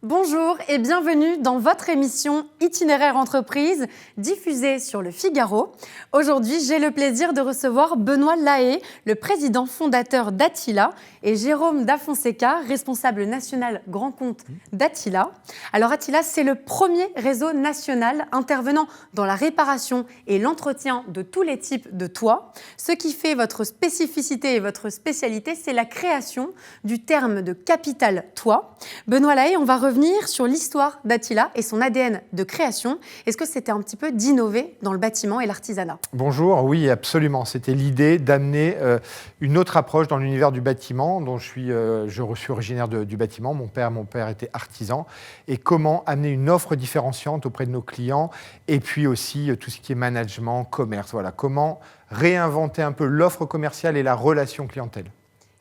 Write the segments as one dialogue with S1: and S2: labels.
S1: Bonjour et bienvenue dans votre émission Itinéraire Entreprise, diffusée sur Le Figaro. Aujourd'hui, j'ai le plaisir de recevoir Benoît Lahaye, le président fondateur d'Attila, et Jérôme Da Fonseca, responsable national grand compte d'Attila. Alors Attila, c'est le premier réseau national intervenant dans la réparation et l'entretien de tous les types de toits. Ce qui fait votre spécificité et votre spécialité, c'est la création du terme de capital toit. Benoît Lahaye, on va revenir sur l'histoire d'Attila et son ADN de création. Est-ce que c'était un petit peu d'innover dans le bâtiment et l'artisanat?
S2: Bonjour, oui, absolument. C'était l'idée d'amener une autre approche dans l'univers du bâtiment, dont je suis originaire du bâtiment. Mon père était artisan. Et comment amener une offre différenciante auprès de nos clients, et puis aussi tout ce qui est management, commerce. Voilà, comment réinventer un peu l'offre commerciale et la relation clientèle.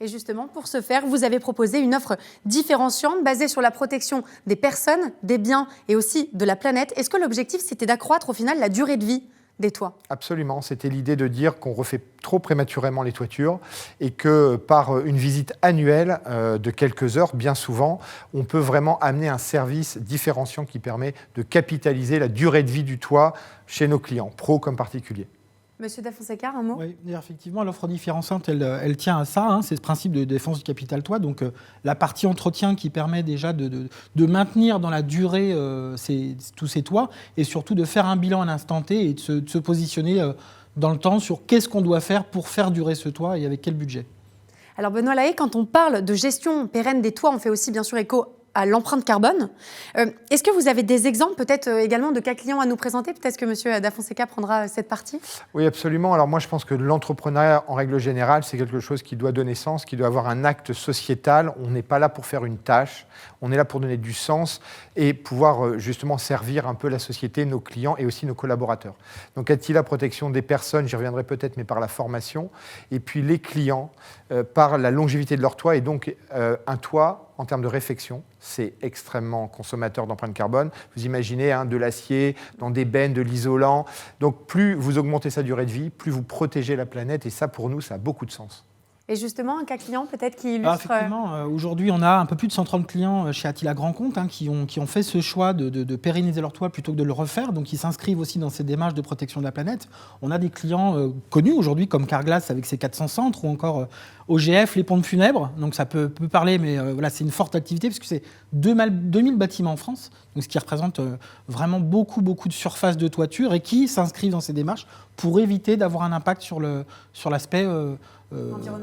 S1: Et justement, pour ce faire, vous avez proposé une offre différenciante basée sur la protection des personnes, des biens et aussi de la planète. Est-ce que l'objectif, c'était d'accroître au final la durée de vie des toits?
S2: Absolument, c'était l'idée de dire qu'on refait trop prématurément les toitures et que par une visite annuelle de quelques heures, bien souvent, on peut vraiment amener un service différenciant qui permet de capitaliser la durée de vie du toit chez nos clients, pros comme particuliers.
S1: Monsieur Da Fonseca, un mot?
S3: Oui, effectivement, l'offre différenciante, elle tient à ça. C'est ce principe de défense du capital toit. Donc, la partie entretien qui permet déjà de maintenir dans la durée tous ces toits et surtout de faire un bilan à l'instant T et de se positionner dans le temps sur qu'est-ce qu'on doit faire pour faire durer ce toit et avec quel budget.
S1: Alors Benoît Lahaye, quand on parle de gestion pérenne des toits, on fait aussi bien sûr écho à l'empreinte carbone. Est-ce que vous avez des exemples peut-être également de cas clients à nous présenter? Peut-être que M. Da Fonseca prendra cette partie.
S2: Oui, absolument. Alors moi, je pense que l'entrepreneuriat, en règle générale, c'est quelque chose qui doit donner sens, qui doit avoir un acte sociétal. On n'est pas là pour faire une tâche, on est là pour donner du sens et pouvoir justement servir un peu la société, nos clients et aussi nos collaborateurs. Donc Attila, protection des personnes, j'y reviendrai peut-être, mais par la formation. Et puis les clients, par la longévité de leur toit. Et donc un toit, en termes de réfection, c'est extrêmement consommateur d'empreinte carbone. Vous imaginez de l'acier, dans des bennes, de l'isolant. Donc plus vous augmentez sa durée de vie, plus vous protégez la planète. Et ça, pour nous, ça a beaucoup de sens.
S1: Et justement, un cas client peut-être qui illustre...
S3: Effectivement, aujourd'hui, on a un peu plus de 130 clients chez Attila Grand Compte qui ont fait ce choix de pérenniser leur toit plutôt que de le refaire. Donc, ils s'inscrivent aussi dans ces démarches de protection de la planète. On a des clients connus aujourd'hui comme Carglass avec ses 400 centres ou encore OGF, les pompes funèbres. Donc, ça peut parler, mais voilà, c'est une forte activité parce que c'est 2000 bâtiments en France, donc ce qui représente vraiment beaucoup de surface de toiture et qui s'inscrivent dans ces démarches pour éviter d'avoir un impact sur l'aspect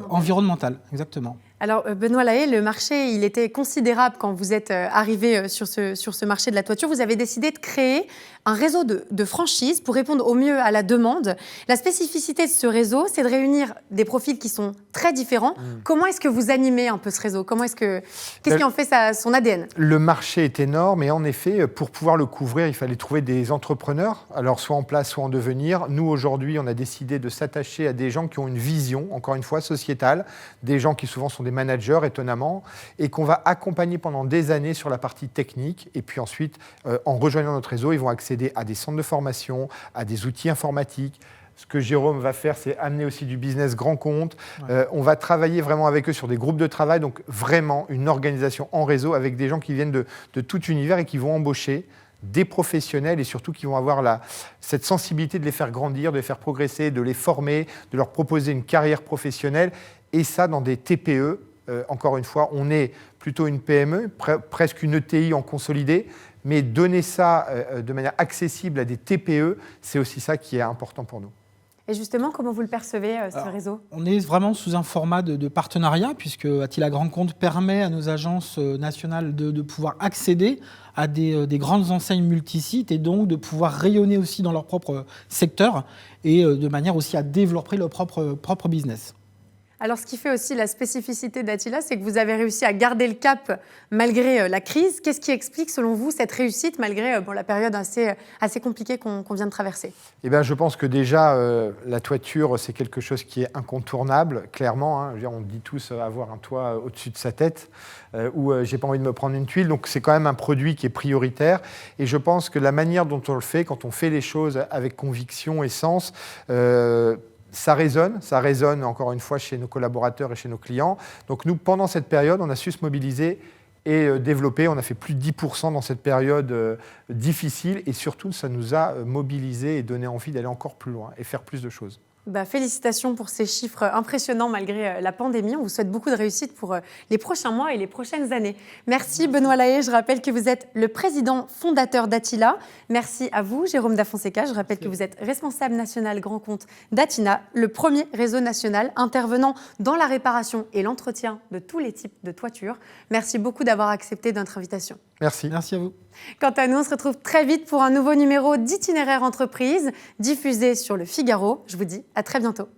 S3: environnemental, exactement.
S1: Alors Benoît Lahaye, le marché, il était considérable quand vous êtes arrivé sur ce marché de la toiture. Vous avez décidé de créer un réseau de franchises pour répondre au mieux à la demande. La spécificité de ce réseau, c'est de réunir des profils qui sont très différents. Comment est-ce que vous animez un peu ce réseau? Qu'est-ce qui en fait son ADN?
S2: Le marché est énorme et en effet, pour pouvoir le couvrir, il fallait trouver des entrepreneurs, alors soit en place, soit en devenir. Nous, aujourd'hui, on a décidé de s'attacher à des gens qui ont une vision, encore une fois, sociétale, des gens qui souvent sont des managers, étonnamment, et qu'on va accompagner pendant des années sur la partie technique. Et puis ensuite, en rejoignant notre réseau, ils vont accéder à des centres de formation, à des outils informatiques. Ce que Jérôme va faire, c'est amener aussi du business grand compte. Ouais. On va travailler vraiment avec eux sur des groupes de travail, donc vraiment une organisation en réseau avec des gens qui viennent de tout univers et qui vont embaucher des professionnels et surtout qui vont avoir cette sensibilité de les faire grandir, de les faire progresser, de les former, de leur proposer une carrière professionnelle. Et ça, dans des TPE, encore une fois, on est plutôt une PME, presque une ETI en consolidé, mais donner ça de manière accessible à des TPE, c'est aussi ça qui est important pour nous.
S1: Et justement, comment vous le percevez, ce réseau?
S3: On est vraiment sous un format de partenariat, puisque Attila Grand Compte permet à nos agences nationales de pouvoir accéder à des grandes enseignes multisites et donc de pouvoir rayonner aussi dans leur propre secteur et de manière aussi à développer leur propre business.
S1: Alors, ce qui fait aussi la spécificité d'Attila, c'est que vous avez réussi à garder le cap malgré la crise. Qu'est-ce qui explique, selon vous, cette réussite malgré la période assez compliquée qu'on vient de traverser?
S2: Eh bien, je pense que déjà, la toiture, c'est quelque chose qui est incontournable, clairement. Hein. On dit tous avoir un toit au-dessus de sa tête ou j'ai pas envie de me prendre une tuile. Donc, c'est quand même un produit qui est prioritaire. Et je pense que la manière dont on le fait, quand on fait les choses avec conviction et sens, ça résonne encore une fois chez nos collaborateurs et chez nos clients. Donc nous, pendant cette période, on a su se mobiliser et développer. On a fait plus de 10% dans cette période difficile et surtout, ça nous a mobilisés et donné envie d'aller encore plus loin et faire plus de choses.
S1: Félicitations pour ces chiffres impressionnants malgré la pandémie. On vous souhaite beaucoup de réussite pour les prochains mois et les prochaines années. Merci Benoît Lahaye. Je rappelle que vous êtes le président fondateur d'Attila. Merci à vous, Jérôme Da Fonseca. Je rappelle que vous êtes responsable national grand compte d'Atina, le premier réseau national intervenant dans la réparation et l'entretien de tous les types de toitures. Merci beaucoup d'avoir accepté notre invitation.
S2: Merci.
S3: Merci à vous.
S1: Quant à nous, on se retrouve très vite pour un nouveau numéro d'Itinéraire Entreprise diffusé sur Le Figaro. Je vous dis à très bientôt.